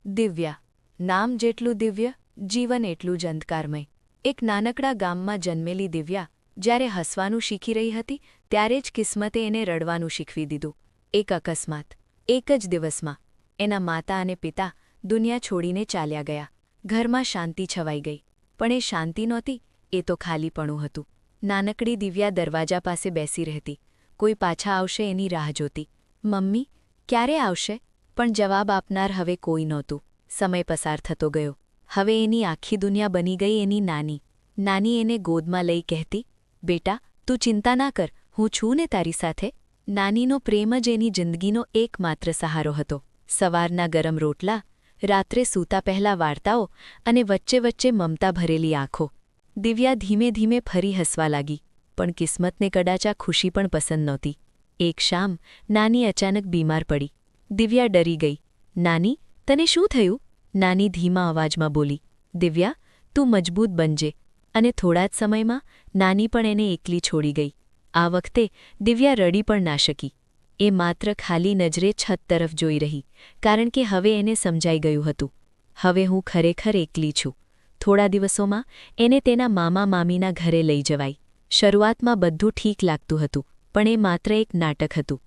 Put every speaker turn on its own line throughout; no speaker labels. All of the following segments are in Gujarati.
દિવ્યા. નામ જેટલું દિવ્ય, જીવન એટલું જ અંધકારમય. એક નાનકડા ગામમાં જન્મેલી દિવ્યા જ્યારે હસવાનું શીખી રહી હતી ત્યારે જ કિસ્મતે એને રડવાનું શીખવી દીધું. એક અકસ્માત. એક જ દિવસમાં એના માતા અને પિતા દુનિયા છોડીને ચાલ્યા ગયા. ઘરમાં શાંતિ છવાઈ ગઈ. પણ એ શાંતિ નહોતી, એ તો ખાલીપણું હતું. નાનકડી દિવ્યા દરવાજા પાસે બેસી રહેતી. કોઈ પાછા આવશે એની રાહ જોતી. મમ્મી ક્યારે આવશે? પણ જવાબ આપનાર હવે કોઈ નહોતું. સમય પસાર થતો ગયો. હવે એની આખી દુનિયા બની ગઈ એની નાની. નાની એને ગોદમાં લઈ કહેતી, બેટા તું ચિંતા ના કર, હું છું ને તારી સાથે. નાનીનો પ્રેમ જ એની જિંદગીનો એકમાત્ર સહારો હતો. સવારના ગરમ રોટલા, રાત્રે સૂતા પહેલાં વાર્તાઓ અને વચ્ચે વચ્ચે મમતા ભરેલી આંખો. દિવ્યા ધીમે ધીમે ફરી હસવા લાગી. પણ કિસ્મતને કદાચ આ ખુશી પણ પસંદ નહોતી. એક શામ નાની અચાનક બીમાર પડી. દિવ્યા ડરી ગઈ. નાની તને શું થયું? નાની ધીમા અવાજમાં બોલી. દિવ્યા તું મજબૂત બનજે. અને થોડા જ સમયમાં નાની પણ એને એકલી છોડી ગઈ. આ વખતે દિવ્યા રડી પણ ના શકી. એ માત્ર ખાલી નજરે છત તરફ જોઈ રહી, કારણ કે હવે એને સમજાઈ ગયું હતું. હવે હું ખરેખર એકલી છું. થોડા દિવસોમાં એને તેના મામા મામીના ઘરે લઈ જવાઈ. શરૂઆતમાં બધું ઠીક લાગતું હતું, પણ એ માત્ર એક નાટક હતું.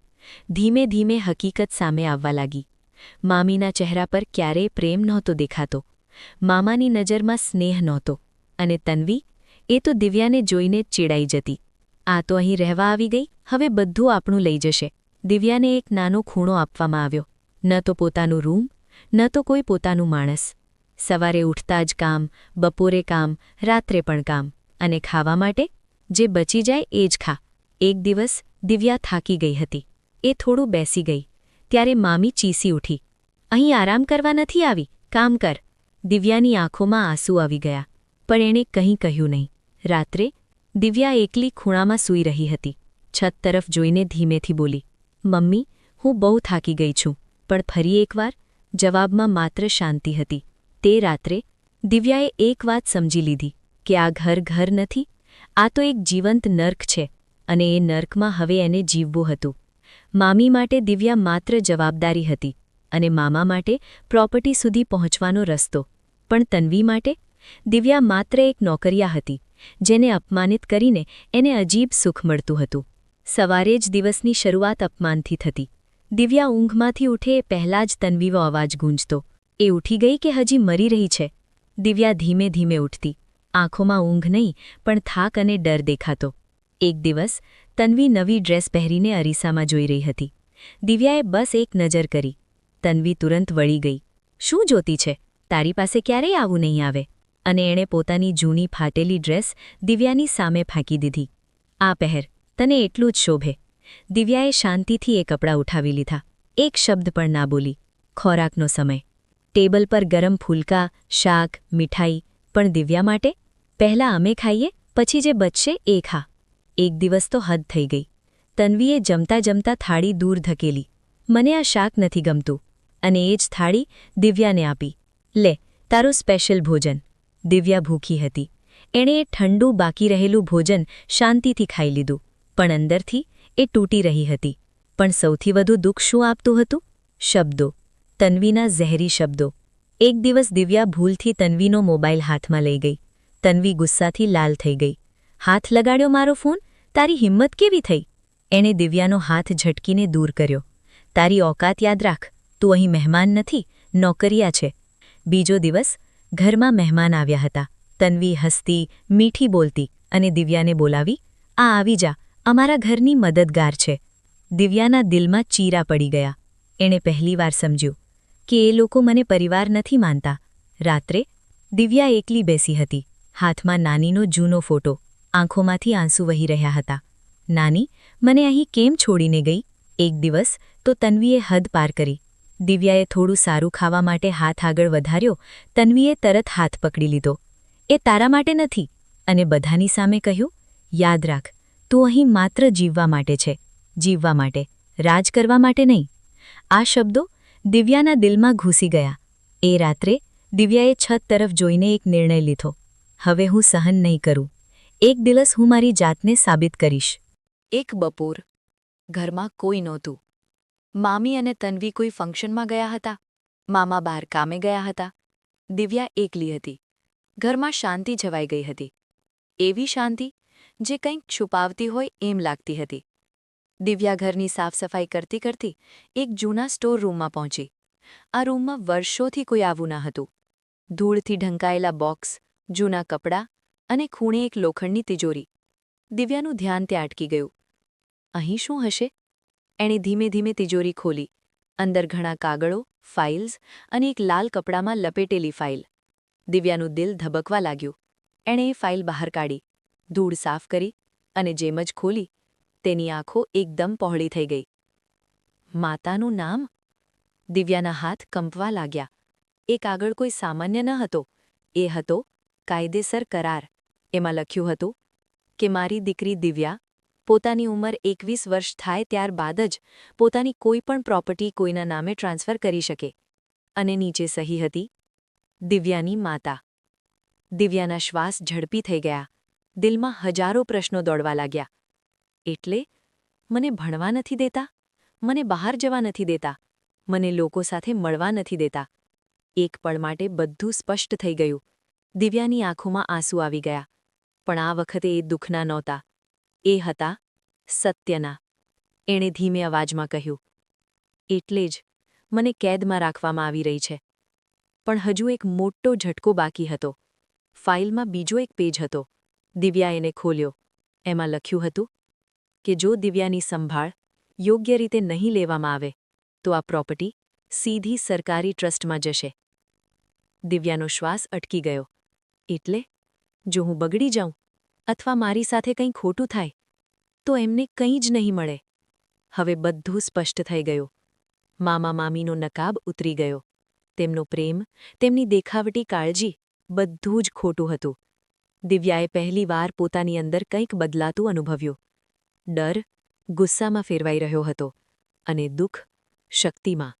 ધીમે ધીમે હકીકત સામે આવવા લાગી. મામીના ચહેરા પર ક્યારેય પ્રેમ નહોતો દેખાતો. મામાની નજરમાં સ્નેહ નહોતો. અને તન્વી, એ તો દિવ્યાને જોઈને જ ચીડાઈ જતી. આ તો અહીં રહેવા આવી ગઈ, હવે બધું આપણું લઈ જશે. દિવ્યાને એક નાનો ખૂણો આપવામાં આવ્યો. ન તો પોતાનું રૂમ, ન તો કોઈ પોતાનું માણસ. સવારે ઉઠતા જ કામ, બપોરે કામ, રાત્રે પણ કામ. અને ખાવા માટે જે બચી જાય એ જ ખા. એક દિવસ દિવ્યા થાકી ગઈ હતી. એ થોડું બેસી ગઈ. ત્યારે મામી ચીસી ઉઠી. અહીં આરામ કરવા નથી આવી, કામ કર. દિવ્યાની આંખોમાં આંસુ આવી ગયા. પણ એણે કંઈ કહ્યું નહીં. રાત્રે દિવ્યા એકલી ખૂણામાં સૂઈ રહી હતી. છત તરફ જોઈને ધીમેથી બોલી, મમ્મી હું બહુ થાકી ગઈ છું. પણ ફરી એકવાર જવાબમાં માત્ર શાંતિ હતી. તે રાત્રે દિવ્યાએ એક વાત સમજી લીધી કે આ ઘર ઘર નથી, આ તો એક જીવંત નર્ક છે. અને એ નર્કમાં હવે એને જીવવું હતું. મામી માટે દિવ્યા માત્ર જવાબદારી હતી, અને મામા માટે પ્રોપર્ટી સુધી પહોંચવાનો રસ્તો. પણ તન્વી માટે દિવ્યા માત્ર એક નોકરિયા હતી, જેને અપમાનિત કરીને એને અજીબ સુખ મળતું હતું. સવારે જ દિવસની શરૂઆત અપમાનથી થતી. દિવ્યા ઊંઘમાંથી ઉઠે એ પહેલાં જ તન્વીનો અવાજ ગૂંજતો. એ ઉઠી ગઈ કે હજી મરી રહી છે? દિવ્યા ધીમે ધીમે ઉઠતી. આંખોમાં ઊંઘ નહીં, પણ થાક અને ડર દેખાતો. એક દિવસ તન્વી નવી ડ્રેસ પહેરીને અરીસામાં જોઈ રહી હતી. દિવ્યાએ બસ એક નજર કરી. તન્વી તુરંત વળી ગઈ. શું જોતી છે? તારી પાસે ક્યારેય આવું નહીં આવે. અને એણે પોતાની જૂની ફાટેલી ડ્રેસ દિવ્યાની સામે ફાંકી દીધી. આ પહેર, તને એટલું જ શોભે. દિવ્યાએ શાંતિથી એ કપડાં ઉઠાવી લીધા. એક શબ્દ પણ ના બોલી. ખોરાકનો સમય. ટેબલ પર ગરમ ફૂલકા, શાક, મીઠાઈ. પણ દિવ્યા માટે પહેલાં અમે ખાઈએ, પછી જે બચશે એ ખા. એક દિવસ તો હદ થઈ ગઈ. તન્વીએ જમતા જમતા થાળી દૂર ધકેલી. મને આ શાક નથી ગમતું. અને એ જ થાળી દિવ્યાને આપી. લે તારું સ્પેશિયલ ભોજન. દિવ્યા ભૂખી હતી. એણે એ ઠંડુ બાકી રહેલું ભોજન શાંતિથી ખાઈ લીધું. પણ અંદરથી એ તૂટી રહી હતી. પણ સૌથી વધુ દુઃખ શું આપતું હતું? શબ્દો. તન્વીના ઝેરી શબ્દો. એક દિવસ દિવ્યા ભૂલથી તન્વીનો મોબાઈલ હાથમાં લઈ ગઈ. તન્વી ગુસ્સાથી લાલ થઈ ગઈ. હાથ લગાડ્યો મારો ફોન? તારી હિંમત કેવી થઈ? એણે દિવ્યાનો હાથ ઝટકીને દૂર કર્યો. તારી ઓકાત યાદ રાખ, તું અહીં મહેમાન નથી, નોકરિયા છે. બીજો દિવસ ઘરમાં મહેમાન આવ્યા હતા. તન્વી હસતી, મીઠી બોલતી અને દિવ્યાને બોલાવી, આ આવી જા, અમારા ઘરની મદદગાર છે. દિવ્યાના દિલમાં ચીરા પડી ગયા. એણે પહેલીવાર સમજ્યું કે એ લોકો મને પરિવાર નથી માનતા. રાત્રે દિવ્યા એકલી બેસી હતી. હાથમાં નાનીનો જૂનો ફોટો. આંખોમાંથી આંસુ વહી રહ્યા હતા. નાની, મને અહીં કેમ છોડીને ગઈ? એક દિવસ તો તન્વીએ હદ પાર કરી. દિવ્યાએ થોડું સારું ખાવા માટે હાથ આગળ વધાર્યો. તન્વીએ તરત હાથ પકડી લીધો. એ તારા માટે નથી. અને બધાની સામે કહ્યું, યાદ રાખ, તું અહીં માત્ર જીવવા માટે છે. જીવવા માટે, રાજ કરવા માટે નહીં. આ શબ્દો દિવ્યાના દિલમાં ઘૂસી ગયા. એ રાત્રે દિવ્યાએ છત તરફ જોઈને એક નિર્ણય લીધો. હવે હું સહન નહીં કરું. એક દિવસ હું મારી જાતને સાબિત કરીશ. એક બપોર. ઘરમાં કોઈ નહોતું. મામી અને તન્વી કોઈ ફંક્શનમાં ગયા હતા. મામા બહાર કામે ગયા હતા. દિવ્યા એકલી હતી. ઘરમાં શાંતિ છવાઈ ગઈ હતી. એવી શાંતિ જે કંઈક છુપાવતી હોય એમ લાગતી હતી. દિવ્યા ઘરની સાફસફાઈ કરતી કરતી એક જૂના સ્ટોર રૂમમાં પહોંચી. આ રૂમમાં વર્ષોથી કોઈ આવું ન હતું. ધૂળથી ઢંકાયેલા બોક્સ, જૂના કપડાં અને ખૂણે એક લોખંડની તિજોરી. દિવ્યાનું ધ્યાન ત્યાં અટકી ગયું. અહીં શું હશે? એણે ધીમે ધીમે તિજોરી ખોલી. અંદર ઘણા કાગળો, ફાઇલ્સ અને એક લાલ કપડામાં લપેટેલી ફાઇલ. દિવ્યાનું દિલ ધબકવા લાગ્યું. એણે એ ફાઇલ બહાર કાઢી, ધૂળ સાફ કરી અને જેમ જ ખોલી, તેની આંખો એકદમ પહોળી થઈ ગઈ. માતાનું નામ? દિવ્યાના હાથ કંપવા લાગ્યા. એ કાગળ કોઈ સામાન્ય ન હતો. એ હતો કાયદેસર કરાર. એમાં લખ્યું હતું કે મારી દીકરી દિવ્યા પોતાની ઉંમર 21 વર્ષ થાય ત્યારબાદ જ પોતાની કોઈ પણ પ્રોપર્ટી કોઈના નામે ટ્રાન્સફર કરી શકે. અને નીચે સહી હતી, દિવ્યાની માતા. દિવ્યાના શ્વાસ ઝડપી થઈ ગયા. દિલમાં હજારો પ્રશ્નો દોડવા લાગ્યા. એટલે મને ભણવા નથી દેતા, મને બહાર જવા નથી દેતા, મને લોકો સાથે મળવા નથી દેતા. એક પળ માટે બધું સ્પષ્ટ થઈ ગયું. દિવ્યાની આંખોમાં આંસુ આવી ગયા. પણ આ વખતે એ દુઃખના નહોતા. એ હતા સત્યના. એણે ધીમે અવાજમાં કહ્યું, એટલે જ મને કેદમાં રાખવામાં આવી રહી છે. પણ હજુ એક મોટો ઝટકો બાકી હતો. ફાઇલમાં બીજો એક પેજ હતો. દિવ્યા એને ખોલ્યો. એમાં લખ્યું હતું કે જો દિવ્યાની સંભાળ યોગ્ય રીતે નહીં લેવામાં આવે તો આ પ્રોપર્ટી સીધી સરકારી ટ્રસ્ટમાં જશે. દિવ્યાનો શ્વાસ અટકી ગયો. એટલે જો હું બગડી જાઉં અથવા મારી સાથે કંઈ ખોટું થાય તો એમને કંઈ જ નહીં મળે. હવે બધું સ્પષ્ટ થઈ ગયું. મામા મામીનો નકાબ ઉતરી ગયો. તેમનો પ્રેમ, તેમની દેખાવટી કાળજી, બધું જ ખોટું હતું. દિવ્યાએ પહેલીવાર પોતાની અંદર કંઈક બદલાતું અનુભવ્યું. ડર ગુસ્સામાં ફેરવાઈ રહ્યો હતો અને દુઃખ શક્તિમાં.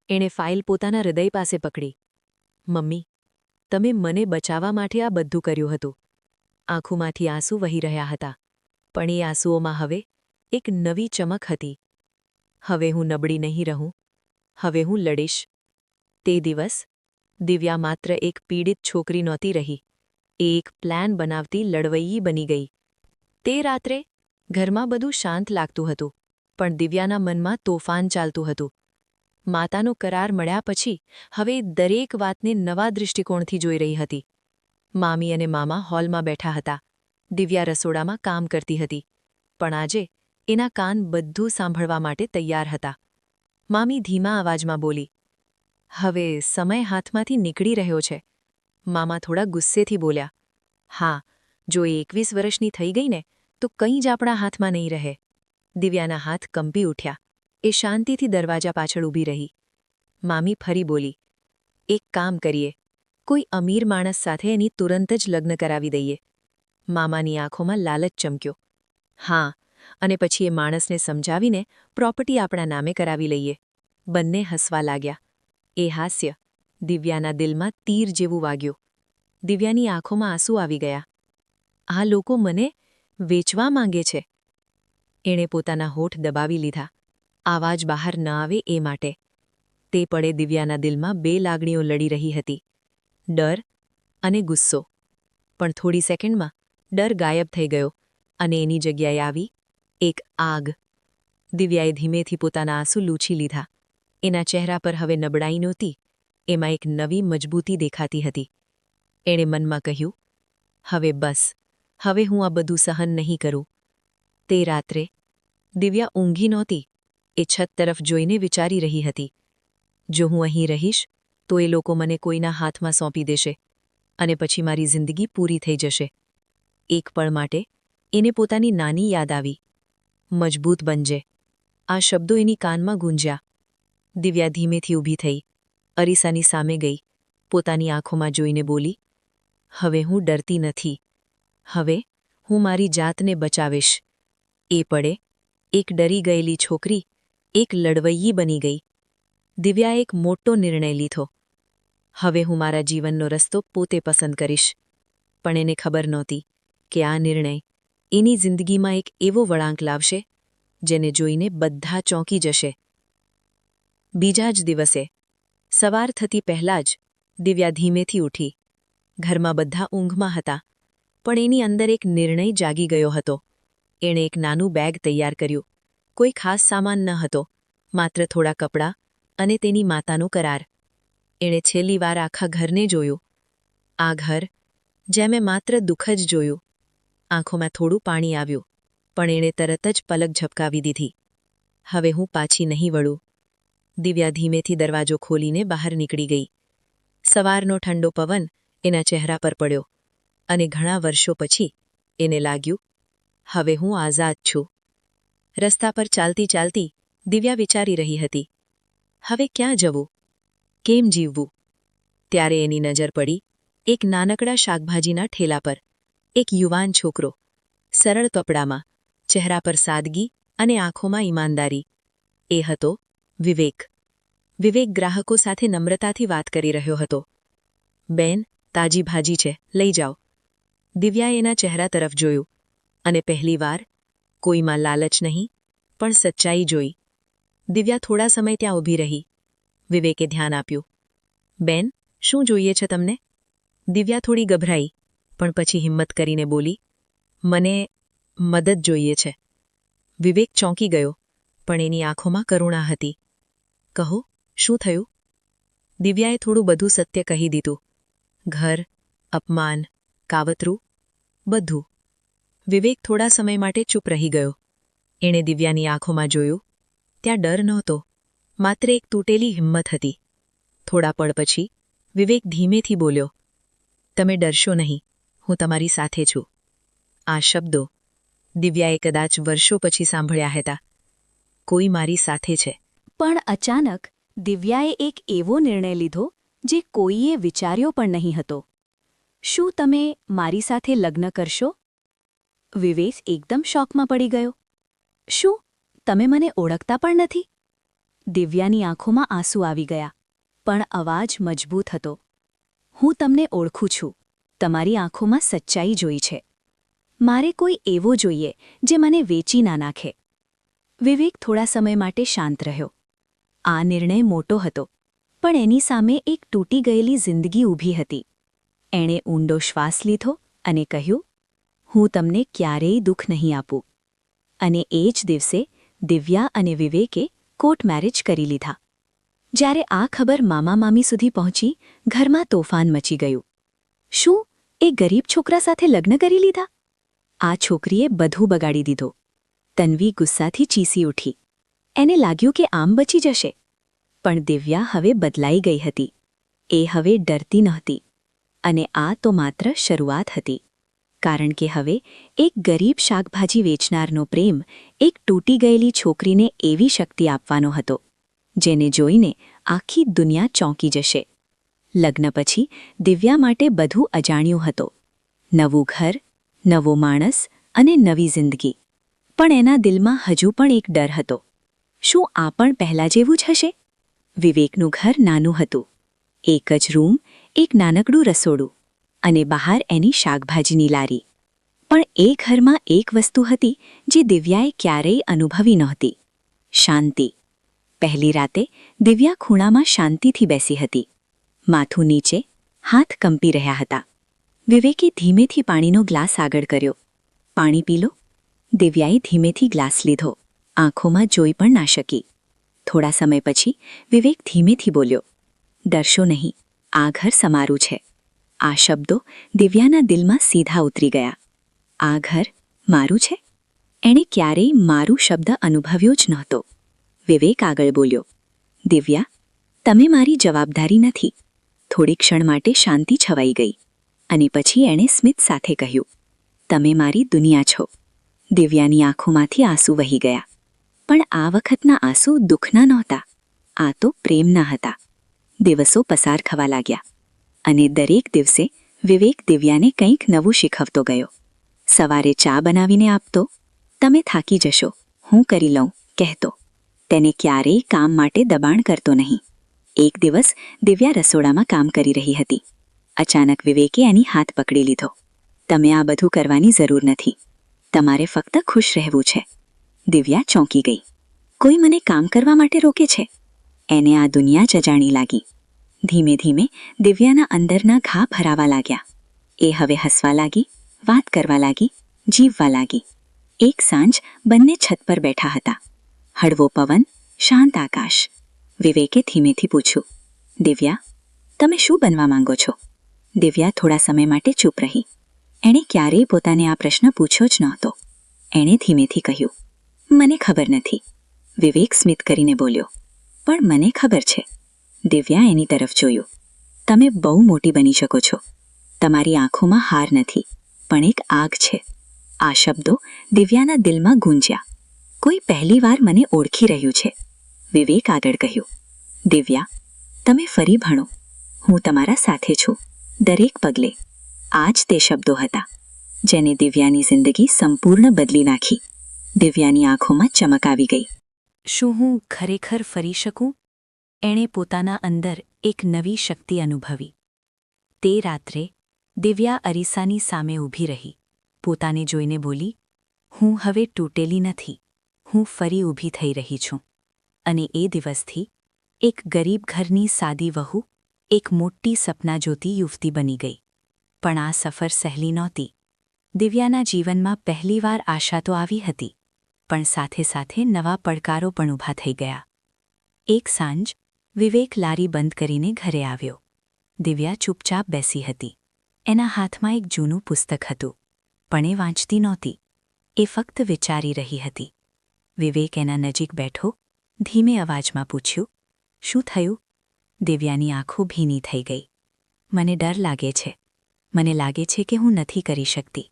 એણે ફાઇલ પોતાના હૃદય પાસે પકડી. મમ્મી, તમે મને બચાવવા માટે આ બધું કર્યું હતું. આંખોમાંથી આંસુ વહી રહ્યા હતા. પણ એ આંસુઓમાં હવે એક નવી ચમક હતી. હવે હું નબળી નહીં રહું. હવે હું લડીશ. તે દિવસ દિવ્યા માત્ર એક પીડિત છોકરી નહોતી રહી. એ એક પ્લાન બનાવતી લડવૈયી બની ગઈ. તે રાત્રે ઘરમાં બધું શાંત લાગતું હતું, પણ દિવ્યાના મનમાં તોફાન ચાલતું હતું. માતાનો કરાર મળ્યા પછી હવે દરેક વાતને નવા દૃષ્ટિકોણથી જોઈ રહી હતી. મામી અને મામા હોલમાં બેઠા હતા. દિવ્યા રસોડામાં કામ કરતી હતી. પણ આજે એના કાન બધું સાંભળવા માટે તૈયાર હતા. મામી ધીમા અવાજમાં બોલી, હવે સમય હાથમાંથી નીકળી રહ્યો છે. મામા થોડા ગુસ્સેથી બોલ્યા, હા, જો એ 21 વર્ષની થઈ ગઈ ને તો કંઈ જ આપણા હાથમાં નહીં રહે. દિવ્યાના હાથ કંપી ઉઠ્યા. એ શાંતિથી દરવાજા પાછળ ઊભી રહી. મામી ફરી બોલી, એક કામ કરીએ, કોઈ અમીર માણસ સાથે એની તુરંત જ લગ્ન કરાવી દઈએ. મામાની આંખોમાં લાલચ ચમક્યો. હા, અને પછી એ માણસને સમજાવીને પ્રોપર્ટી આપણા નામે કરાવી લઈએ. બંને હસવા લાગ્યા. એ હાસ્ય દિવ્યાના દિલમાં તીર જેવું વાગ્યું. દિવ્યાની આંખોમાં આંસુ આવી ગયા. આ લોકો મને વેચવા માંગે છે. એણે પોતાના હોઠ દબાવી લીધા. આવાજ બહાર ન આવે એ માટે. તે પળે દિવ્યાના દિલમાં બે લાગણીઓ લડી રહી હતી, ડર અને ગુસ્સો. પણ થોડી સેકન્ડમાં ડર ગાયબ થઈ ગયો અને એની જગ્યાએ આવી એક આગ. દિવ્યાએ ધીમેથી પોતાના આંસુ લૂછી લીધા. એના ચહેરા પર હવે નબળાઈ નહોતી, એમાં એક નવી મજબૂતી દેખાતી હતી. એણે મનમાં કહ્યું, હવે બસ, હવે હું આ બધું સહન નહીં કરું. તે રાત્રે દિવ્યા ઊંઘી નહોતી. એ છત તરફ જોઈને વિચારી રહી હતી, જો હું અહીં રહીશ તો એ લોકો મને કોઈના હાથમાં સોંપી દેશે અને પછી મારી જિંદગી પૂરી થઈ જશે. એક પળ માટે એને પોતાની નાની યાદ આવી, મજબૂત બનજે. આ શબ્દો એની કાનમાં ગૂંજ્યા. દિવ્યા ધીમેથી ઊભી થઈ, અરીસાની સામે ગઈ, પોતાની આંખોમાં જોઈને બોલી, હવે હું ડરતી નથી. હવે હું મારી જાતને બચાવીશ. એ પળે એક ડરી ગયેલી છોકરી એક લડવૈયી બની ગઈ. દિવ્યાએ એક મોટો નિર્ણય લીધો. હવે હું મારા જીવનનો રસ્તો પોતે પસંદ કરીશ. પણ એને ખબર નહોતી કે આ નિર્ણય એની જિંદગીમાં એક એવો વળાંક લાવશે જેને જોઈને બધા ચોંકી જશે. બીજા જ દિવસે સવાર થતી પહેલાં જ દિવ્યા ધીમેથી ઉઠી. ઘરમાં બધા ઊંઘમાં હતા, પણ એની અંદર એક નિર્ણય જાગી ગયો હતો. એણે એક નાનું બેગ તૈયાર કર્યું. કોઈ ખાસ સામાન ન હતો, માત્ર થોડા કપડાં અને તેની માતાનો કરાર. એણે છેલ્લી વાર આખા ઘરને જોયું. આ ઘર, જેમે માત્ર દુઃખ જ જોયું. આંખોમાં થોડું પાણી આવ્યું, પણ એણે તરત જ પલક ઝબકાવી દીધી. હવે હું પાછી નહીં વળું. દિવ્યા ધીમેથી દરવાજો ખોલીને બહાર નીકળી ગઈ. સવારનો ઠંડો પવન એના ચહેરા પર પડ્યો, અને ઘણા વર્ષો પછી એને લાગ્યું, હવે હું આઝાદ છું. રસ્તા પર ચાલતી ચાલતી દિવ્યા વિચારી રહી હતી, હવે ક્યાં જવું, કેમ જીવવું? ત્યારે એની નજર પડી એક નાનકડા શાકભાજીના ઠેલા પર. એક યુવાન છોકરો, સરળ કપડામાં, ચહેરા પર સાદગી અને આંખોમાં ઈમાનદારી. એ હતો વિવેક. વિવેક ગ્રાહકો સાથે નમ્રતાથી વાત કરી રહ્યો હતો. બેન, તાજી ભાજી છે, લઈ જાઓ. દિવ્યાએ એના ચહેરા તરફ જોયું, અને પહેલીવાર કોઈમાં લાલચ નહીં, પણ સચ્ચાઈ જોઈ. દિવ્યા થોડા સમય ત્યાં ઊભી રહી. વિવેકે ધ્યાન આપ્યું. બેન, શું જોઈએ છે તમને? દિવ્યા થોડી ગભરાઈ, પણ પછી હિંમત કરીને બોલી, મને મદદ જોઈએ છે. વિવેક ચોંકી ગયો, પણ એની આંખોમાં કરુણા હતી. કહો, શું થયું? દિવ્યાએ થોડું બધું સત્ય કહી દીધું. ઘર, અપમાન, કાવતરું, બધું. વિવેક થોડા સમય માટે ચૂપ રહી ગયો. એણે દિવ્યાની આંખોમાં જોયું. ત્યાં ડર નહોતો, માત્ર એક તૂટેલી હિંમત હતી. થોડા પળ પછી વિવેક ધીમેથી બોલ્યો, તમે ડરશો નહીં, હું તમારી સાથે છું. આ શબ્દો દિવ્યાએ કદાચ વર્ષો પછી સાંભળ્યા હતા. કોઈ મારી સાથે છે. પણ અચાનક દિવ્યાએ એક એવો નિર્ણય લીધો જે કોઈએ વિચાર્યો પણ નહીં હતો. શું તમે મારી સાથે લગ્ન કરશો? વિવેક એકદમ શોકમાં પડી ગયો. શું તમે મને ઓળખતા પણ નથી? દિવ્યાની આંખોમાં આંસુ આવી ગયા, પણ અવાજ મજબૂત હતો. હું તમને ઓળખું છું. તમારી આંખોમાં સચ્ચાઈ જોઈ છે. મારે કોઈ એવો જોઈએ જે મને વેચી ના નાખે. વિવેક થોડા સમય માટે શાંત રહ્યો. આ નિર્ણય મોટો હતો, પણ એની સામે એક તૂટી ગયેલી જિંદગી ઊભી હતી. એણે ઊંડો શ્વાસ લીધો અને કહ્યું, હું તમને ક્યારેય દુઃખ નહીં આપું. અને એ જ દિવસે દિવ્યા અને વિવેકે કોર્ટ મેરેજ કરી લીધા. જ્યારે આ ખબર મામા મામી સુધી પહોંચી, ઘરમાં તોફાન મચી ગયું. શું એ ગરીબ છોકરા સાથે લગ્ન કરી લીધા? આ છોકરીએ બધું બગાડી દીધો. તન્વી ગુસ્સાથી ચીસી ઉઠી. એને લાગ્યું કે આમ બચી જશે. પણ દિવ્યા હવે બદલાઈ ગઈ હતી. એ હવે ડરતી નહોતી. અને આ તો માત્ર શરૂઆત હતી. કારણ કે હવે એક ગરીબ શાકભાજી વેચનારનો પ્રેમ એક તૂટી ગયેલી છોકરીને એવી શક્તિ આપવાનો હતો, જેને જોઈને આખી દુનિયા ચોંકી જશે. લગ્ન પછી દિવ્યા માટે બધું અજાણ્યું હતું. નવું ઘર, નવો માણસ અને નવી જિંદગી. પણ એના દિલમાં હજુ પણ એક ડર હતો. શું આ પણ પહેલાં જેવું જ હશે? વિવેકનું ઘર નાનું હતું. એક જ રૂમ, એક નાનકડું રસોડું, અને બહાર એની શાકભાજીની લારી. પણ એ ઘરમાં એક વસ્તુ હતી જે દિવ્યાએ ક્યારેય અનુભવી નહોતી: શાંતિ. પહેલી રાતે દિવ્યા ખૂણામાં શાંતિથી બેસી હતી. માથું નીચે, હાથ કંપી રહ્યા હતા. વિવેકે ધીમેથી પાણીનો ગ્લાસ આગળ કર્યો. પાણી પી લો. દિવ્યાએ ધીમેથી ગ્લાસ લીધો. આંખોમાં જોઈ પણ ના શકી. થોડા સમય પછી વિવેક ધીમેથી બોલ્યો, ડરશો નહીં, આ ઘર તમારું છે. આ શબ્દો દિવ્યાના દિલમાં સીધા ઉતરી ગયા. આ ઘર મારું છે? એણે ક્યારેય મારું શબ્દ અનુભવ્યો જ નહોતો. વિવેક આગળ બોલ્યો, દિવ્યા, તમે મારી જવાબદારી નથી. થોડી ક્ષણ માટે શાંતિ છવાઈ ગઈ, અને પછી એણે સ્મિત સાથે કહ્યું, તમે મારી દુનિયા છો. દિવ્યાની આંખોમાંથી આંસુ વહી ગયા. પણ આ વખતના આંસુ દુઃખના નહોતા, આ તો પ્રેમના હતા. દિવસો પસાર થવા લાગ્યા, અને દરેક દિવસે વિવેક દિવ્યાને કંઈક નવું શીખવતો ગયો. સવારે ચા બનાવીને આપતો. તમે થાકી જશો, હું કરી લઉં, કહેતો. તેને ક્યારેય કામ માટે દબાણ કરતો નહીં. એક દિવસ દિવ્યા રસોડામાં કામ કરી રહી હતી. અચાનક વિવેકે એની હાથ પકડી લીધો. તમે આ બધું કરવાની જરૂર નથી. તમારે ફક્ત ખુશ રહેવું છે. દિવ્યા ચોંકી ગઈ. કોઈ મને કામ કરવા માટે રોકે છે? એને આ દુનિયા જ અજાણી લાગી.
ધીમે ધીમે દિવ્યાના અંદરના ઘા ભરાવા લાગ્યા. એ હવે હસવા લાગી, વાત કરવા લાગી, જીવવા લાગી. એક સાંજ બંને છત પર બેઠા હતા. હળવો પવન, શાંત આકાશ. વિવેકે ધીમેથી પૂછ્યું, દિવ્યા, તમે શું બનવા માંગો છો? દિવ્યા થોડા સમય માટે ચૂપ રહી. એણે ક્યારેય પોતાને આ પ્રશ્ન પૂછ્યો જ નહોતો. એણે ધીમેથી કહ્યું, મને ખબર નથી. વિવેક સ્મિત કરીને બોલ્યો, પણ મને ખબર છે. દિવ્યા એની તરફ જોયું. તમે બહુ મોટી બની શકો છો. તમારી આંખોમાં હાર નથી, પણ એક આગ છે. આ શબ્દો દિવ્યાના દિલમાં ગૂંજ્યા. કોઈ પહેલીવાર મને ઓળખી રહ્યું છે. વિવેક આગળ કહ્યું, દિવ્યા, તમે ફરી ભણો. હું તમારા સાથે છું, દરેક પગલે. આ જ તે શબ્દો હતા જેને દિવ્યાની જિંદગી સંપૂર્ણ બદલી નાખી. દિવ્યાની આંખોમાં ચમક આવી ગઈ.
શું હું ખરેખર ફરી શકું? એણે પોતાના અંદર એક નવી શક્તિ અનુભવી. તે રાત્રે દિવ્યા અરીસાની સામે ઊભી રહી. પોતાને જોઈને બોલી, હું હવે તૂટેલી નથી. હું ફરી ઊભી થઈ રહી છું. અને એ દિવસથી એક ગરીબ ઘરની સાદી વહુ એક મોટી સપના જોતી યુવતી બની ગઈ. પણ આ સફર સહેલી નહોતી. દિવ્યાના જીવનમાં પહેલીવાર આશા તો આવી હતી, પણ સાથે સાથે નવા પડકારો પણ ઊભા થઈ ગયા. એક સાંજ વિવેક લારી બંધ કરીને ઘરે આવ્યો. દિવ્યા ચૂપચાપ બેસી હતી. એના હાથમાં એક જૂનું પુસ્તક હતું, પણ એ વાંચતી નહોતી. એ ફક્ત વિચારી રહી હતી. વિવેક એના નજીક બેઠો, ધીમે અવાજમાં પૂછ્યું, શું થયું? દિવ્યાની આંખો ભીની થઈ ગઈ. મને ડર લાગે છે. મને લાગે છે કે હું નથી કરી શકતી.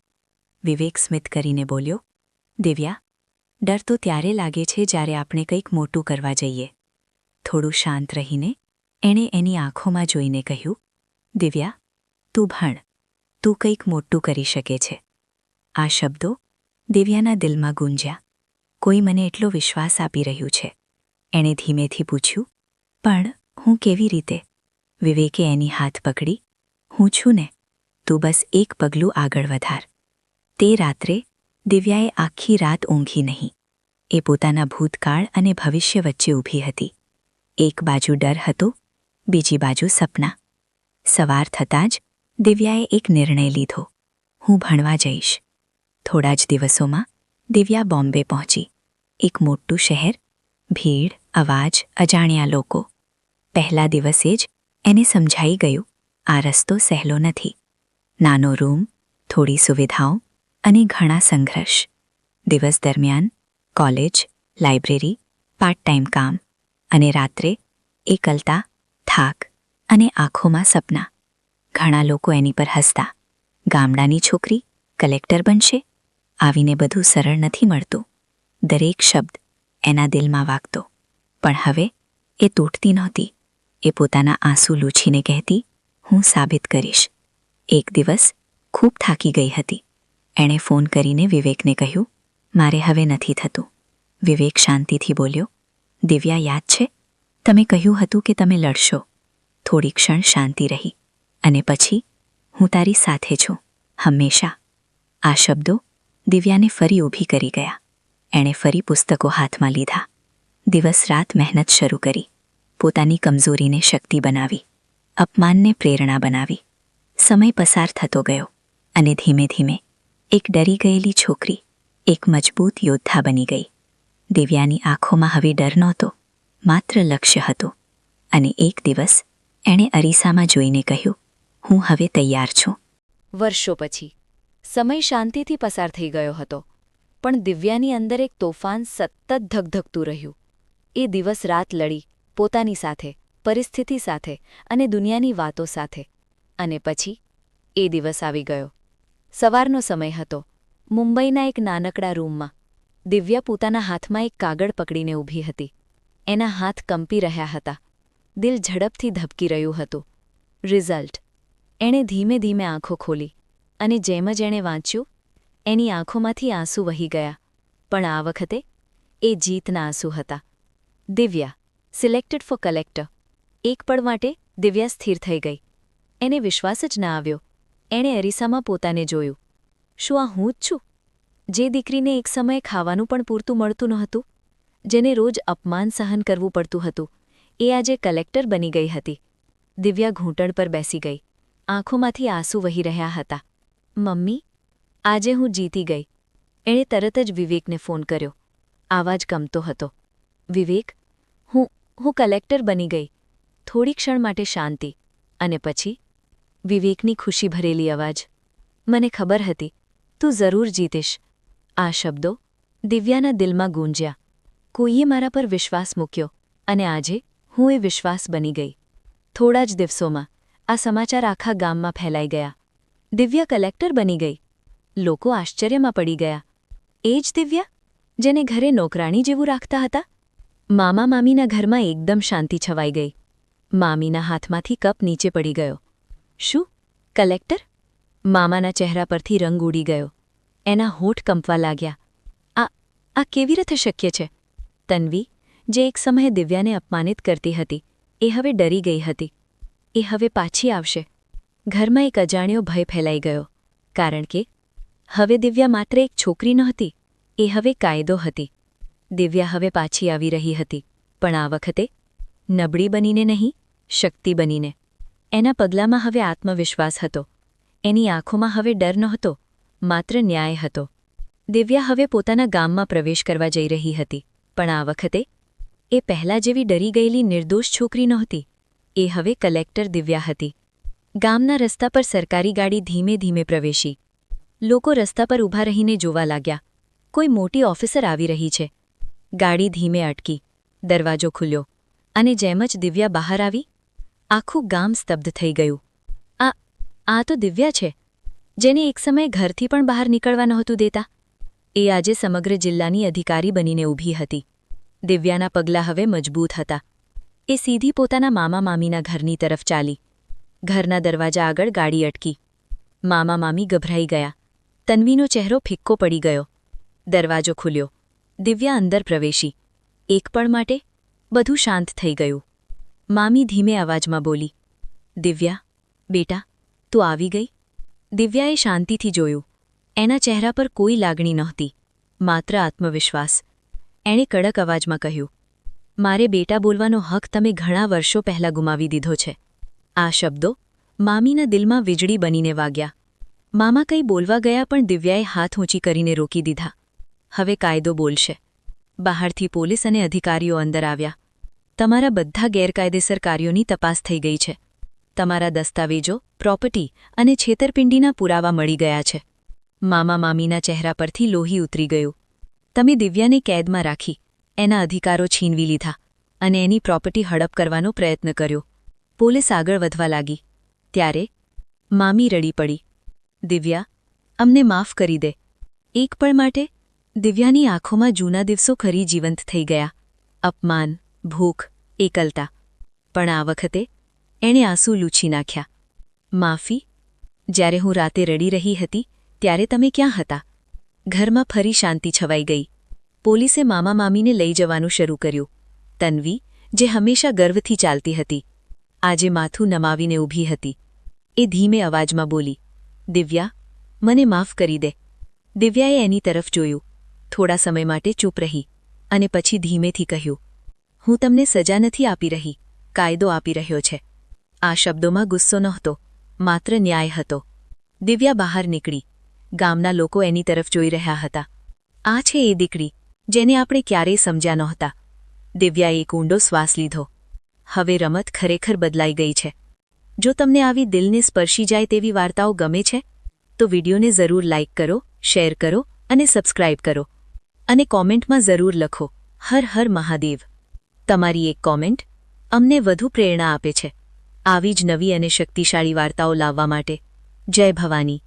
વિવેક સ્મિત કરીને બોલ્યો, દિવ્યા, ડર તો ત્યારે લાગે છે જ્યારે આપણે કંઈક મોટું કરવા જઈએ. થોડું શાંત રહીને એણે એની આંખોમાં જોઈને કહ્યું, દિવ્યા, તું ભણ. તું કંઈક મોટું કરી શકે છે. આ શબ્દો દિવ્યાના દિલમાં ગુંજ્યા. કોઈ મને એટલો વિશ્વાસ આપી રહ્યું છે. એણે ધીમેથી પૂછ્યું, પણ હું કેવી રીતે? વિવેકે એની હાથ પકડી, હું છું ને, તું બસ એક પગલું આગળ વધાર. તે રાત્રે દિવ્યાએ આખી રાત ઊંઘી નહીં. એ પોતાના ભૂતકાળ અને ભવિષ્ય વચ્ચે ઊભી હતી. એક બાજુ ડર હતો, બીજી બાજુ સપના. સવાર થતાં જ દિવ્યાએ એક નિર્ણય લીધો, હું ભણવા જઈશ. થોડા જ દિવસોમાં દિવ્યા બોમ્બે પહોંચી. એક મોટું શહેર, ભીડ, અવાજ, અજાણ્યા લોકો. પહેલા દિવસે જ એને સમજાઈ ગયું, આ રસ્તો સહેલો નથી. નાનો રૂમ, થોડી સુવિધાઓ અને ઘણા સંઘર્ષ. દિવસ દરમિયાન કોલેજ, લાઇબ્રેરી, પાર્ટ ટાઈમ કામ, અને રાત્રે એકલતા, થાક અને આંખોમાં સપના. ઘણા લોકો એની પર હસતા, ગામડાની છોકરી કલેક્ટર બનશે? આવીને બધું સરળ નથી મળતું. દરેક શબ્દ એના દિલમાં વાગતો. પણ હવે એ તૂટતી નહોતી. એ પોતાના આંસુ લૂછીને કહેતી, હું સાબિત કરીશ. એક દિવસ ખૂબ થાકી ગઈ હતી. એણે ફોન કરીને વિવેકને કહ્યું, મારે હવે નથી થતું. વિવેક શાંતિથી બોલ્યો, દિવ્યા, યાદ છે? તમે કહ્યું હતું કે તમે લડશો. થોડી ક્ષણ શાંતિ રહી. અને પછી, હું તારી સાથે છું, હંમેશા. આ શબ્દો દિવ્યાને ફરી ઊભી કરી ગયા. એણે ફરી પુસ્તકો હાથમાં લીધા. દિવસ રાત મહેનત શરૂ કરી. પોતાની કમજોરીને શક્તિ બનાવી, અપમાનને પ્રેરણા બનાવી. સમય પસાર થતો ગયો, અને ધીમે ધીમે એક ડરી ગયેલી છોકરી એક મજબૂત યોદ્ધા બની ગઈ. દિવ્યાની આંખોમાં હવે ડર નહોતો, માત્ર લક્ષ્ય હતું. અને એક દિવસ એણે અરીસામાં જોઈને કહ્યું, હું હવે તૈયાર છું. વર્ષો પછી સમય શાંતિથી પસાર થઈ ગયો હતો, પણ દિવ્યાની અંદર એક તોફાન સતત ધગધગતું રહ્યું. એ દિવસ રાત લડી, પોતાની સાથે, પરિસ્થિતિ સાથે અને દુનિયાની વાતો સાથે. અને પછી એ દિવસ આવી ગયો. સવારનો સમય હતો. મુંબઈના એક નાનકડા રૂમમાં દિવ્યા પોતાના હાથમાં એક કાગળ પકડીને ઊભી હતી. એના હાથ કંપી રહ્યા હતા. દિલ ઝડપથી ધબકી રહ્યું હતું. રિઝલ્ટ. એણે ધીમે ધીમે આંખો ખોલી, અને જેમ જ એણે વાંચ્યું, એની આંખોમાંથી આંસુ વહી ગયા. પણ આ વખતે એ જીતના આંસુ હતા. Divya, selected four collector. એક પળ માટે દિવ્યા સ્થિર થઈ ગઈ. એને વિશ્વાસ જ ના આવ્યો. એણે અરીસામાં પોતાને જોયું. શું આ હું જ છું? જે દીકરીને એક સમયે ખાવાનું પણ પૂરતું મળતું નહોતું, જેને રોજ અપમાન સહન કરવું પડતું હતું, એ આજે કલેક્ટર બની ગઈ હતી. દિવ્યા ઘૂંટણ પર બેસી ગઈ. આંખોમાંથી આંસુ વહી રહ્યા હતા. મમ્મી, આજે હું જીતી ગઈ. એણે તરત જ વિવેકને ફોન કર્યો. આવાજ ગમતો હતો. વિવેક, હું કલેક્ટર બની ગઈ. થોડી ક્ષણ માટે શાંતિ, અને પછી વિવેકની ખુશી ભરેલી અવાજ. મને ખબર હતી, તું જરૂર જીતીશ. આ શબ્દો દિવ્યાના દિલમાં ગૂંજ્યા. કોઈએ મારા પર વિશ્વાસ મૂક્યો, અને આજે હું એ વિશ્વાસ બની ગઈ. થોડા જ દિવસોમાં આ સમાચાર આખા ગામમાં ફેલાઈ ગયા. દિવ્યા કલેક્ટર બની ગઈ. લોકો આશ્ચર્યમાં પડી ગયા. એ જ દિવ્યા, જેને ઘરે નોકરાણી જેવું રાખતા હતા? મામા મામીના ઘરમાં એકદમ શાંતિ છવાઈ ગઈ. મામીના હાથમાંથી કપ નીચે પડી ગયો. શું, કલેક્ટર? મામાના ચહેરા પરથી રંગ ઉડી ગયો. એના હોઠ કંપવા લાગ્યા. આ કેવી રીતે શક્ય છે? તન્વી, જે એક સમયે દિવ્યાને અપમાનિત કરતી હતી, એ હવે ડરી ગઈ હતી. એ હવે પાછી આવશે. ઘરમાં એક અજાણ્યો ભય ફેલાઈ ગયો, કારણ કે હવે દિવ્યા માત્ર એક છોકરી નહોતી, એ હવે કાયદો હતી. દિવ્યા હવે પાછી આવી રહી હતી, પણ આ વખતે નબળી બનીને નહીં, શક્તિ બનીને. એના પગલામાં હવે આત્મવિશ્વાસ હતો. એની આંખોમાં હવે ડર નહોતો, માત્ર ન્યાય હતો. દિવ્યા હવે પોતાના ગામમાં પ્રવેશ કરવા જઈ રહી હતી, પણ આ વખતે એ પહેલાં જેવી ડરી ગયેલી નિર્દોષ છોકરી નહોતી. એ હવે કલેક્ટર દિવ્યા હતી. ગામના રસ્તા પર સરકારી ગાડી ધીમે ધીમે પ્રવેશી. લોકો રસ્તા પર ઊભા રહીને જોવા લાગ્યા. કોઈ મોટી ઓફિસર આવી રહી છે. ગાડી ધીમે અટકી, દરવાજો ખુલ્યો, અને જેમ જ દિવ્યા બહાર આવી, આખું ગામ સ્તબ્ધ થઈ ગયું. આ તો દિવ્યા છે, જેને એક સમયે ઘરથી પણ બહાર નીકળવા નહોતું દેતા. એ આજે સમગ્ર જિલ્લાની અધિકારી બનીને ઊભી હતી. દિવ્યાના પગલાં હવે મજબૂત હતા. એ સીધી પોતાના મામા મામીના ઘરની તરફ ચાલી. ઘરના દરવાજા આગળ ગાડી અટકી. મામા મામી ગભરાઈ ગયા. તન્વીનો ચહેરો ફિક્કો પડી ગયો. દરવાજો ખુલ્યો. દિવ્યા અંદર પ્રવેશી. એક પળ માટે બધું શાંત થઈ ગયું. મામી ધીમે અવાજમાં બોલી, દિવ્યા, બેટા, તું આવી ગઈ? દિવ્યાએ શાંતિથી જોયું. એના ચહેરા પર કોઈ લાગણી નહોતી, માત્ર આત્મવિશ્વાસ. એણે કડક અવાજમાં કહ્યું, મારે બેટા બોલવાનો હક તમે ઘણા વર્ષો પહેલાં ગુમાવી દીધો છે. આ શબ્દો મામીના દિલમાં વીજળી બનીને વાગ્યા. મામા કંઈ બોલવા ગયા, પણ દિવ્યાએ હાથ ઊંચી કરીને રોકી દીધા. હવે કાયદો બોલશે. બહારથી પોલીસ અને અધિકારીઓ અંદર આવ્યા. તમારા બધા ગેરકાયદેસર કાર્યોની તપાસ થઈ ગઈ છે. તમારા દસ્તાવેજો, પ્રોપર્ટી અને છેતરપિંડીના પુરાવા મળી ગયા છે. મામા મામીના ચહેરા પરથી લોહી ઉતરી ગયું. તમે દિવ્યાને કેદમાં રાખી, એના અધિકારો છીનવી લીધા અને એની પ્રોપર્ટી હડપ કરવાનો પ્રયત્ન કર્યો. પોલીસ આગળ વધવા લાગી. ત્યારે મામી રડી પડી. દિવ્યા, અમને માફ કરી દે. એક પળ માટે દિવ્યાની આંખોમાં જૂના દિવસો ખરી જીવંત થઈ ગયા. અપમાન, ભૂખ, એકલતા. પણ આ વખતે એણે આંસુ લૂછી નાખ્યા. માફી? જ્યારે હું રાતે રડી રહી હતી, ત્યારે તમે ક્યાં હતા? ઘરમાં ફરી શાંતિ છવાઈ ગઈ. પોલીસે મામા મામીને લઈ જવાનું શરૂ કર્યું. તન્વી, જે હંમેશા ગર્વથી ચાલતી હતી, આજે માથું નમાવીને ઊભી હતી. એ ધીમે અવાજમાં બોલી, દિવ્યા, મને માફ કરી દે. દિવ્યાએ એની તરફ જોયું. થોડા સમય માટે ચૂપ રહી, અને પછી ધીમેથી કહ્યું, હું તમને સજા નથી આપી રહી, કાયદો આપી રહ્યો છે. આ શબ્દોમાં ગુસ્સો નહોતો, માત્ર ન્યાય હતો. દિવ્યા બહાર નીકળી. ગામના લોકો એની તરફ જોઈ રહ્યા હતા. આ છે એ દીકરી, જેને આપણે ક્યારેય સમજ્યા નહોતા. દિવ્યાએ એક ઊંડો શ્વાસ લીધો. હવે રમત ખરેખર બદલાઈ ગઈ છે. જો તમને આવી દિલને સ્પર્શી જાય તેવી વાર્તાઓ ગમે છે, તો વિડીયોને જરૂર લાઇક કરો, શેર કરો અને સબસ્ક્રાઇબ કરો. અને કોમેન્ટમાં જરૂર લખો, હર હર મહાદેવ. તમારી એક કોમેન્ટ અમને વધુ પ્રેરણા આપે છે આવી જ નવી અને શક્તિશાળી વાર્તાઓ લાવવા માટે. જય ભવાની.